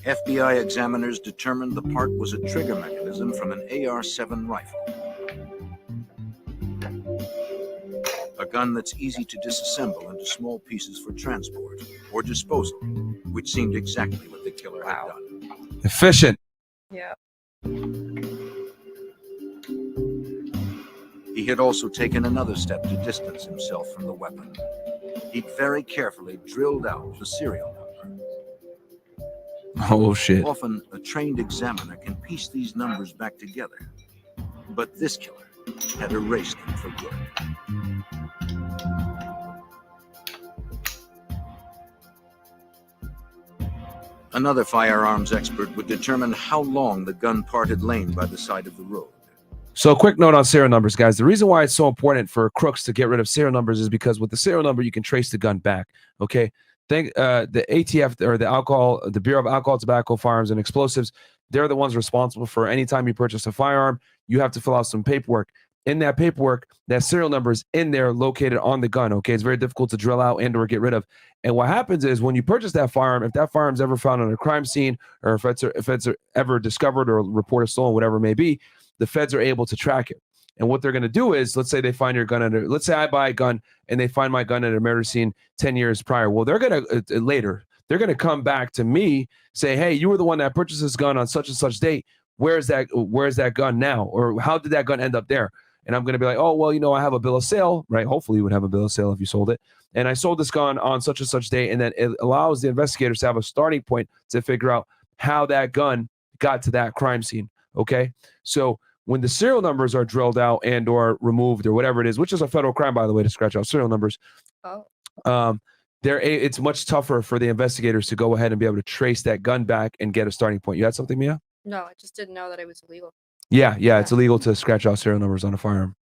FBI examiners determined the part was a trigger mechanism from an AR-7 rifle. A gun that's easy to disassemble into small pieces for transport or disposal, which seemed exactly what the killer had done. Efficient. Yeah. He had also taken another step to distance himself from the weapon. He'd very carefully drilled out the serial number. Oh, shit. Often, a trained examiner can piece these numbers back together. But this killer had erased them for good. Another firearms expert would determine how long the gun part had lain by the side of the road. So a quick note on serial numbers, guys. The reason why it's so important for crooks to get rid of serial numbers is because with the serial number, you can trace the gun back. Okay. Think the ATF or the Bureau of Alcohol, Tobacco, Firearms, and Explosives, they're the ones responsible for any time you purchase a firearm, you have to fill out some paperwork. In that paperwork, that serial number is in there located on the gun. Okay. It's very difficult to drill out and or get rid of. And what happens is when you purchase that firearm, if that firearm's ever found on a crime scene or if it's ever discovered or reported stolen, whatever it may be, the feds are able to track it. And what they're going to do is, let's say they find your gun under, let's say I buy a gun and they find my gun at a murder scene 10 years prior. Well, they're going to, later, they're going to come back to me, say, hey, you were the one that purchased this gun on such and such date. Where's that gun now? Or how did that gun end up there? And I'm going to be like, oh, well, you know, I have a bill of sale, right? Hopefully you would have a bill of sale if you sold it. And I sold this gun on such and such date. And then it allows the investigators to have a starting point to figure out how that gun got to that crime scene. Okay. So when the serial numbers are drilled out and or removed or whatever it is, which is a federal crime, by the way, to scratch out serial numbers, it's much tougher for the investigators to go ahead and be able to trace that gun back and get a starting point. You had something, Mia? No, I just didn't know that it was illegal. Yeah, it's illegal to scratch out serial numbers on a firearm.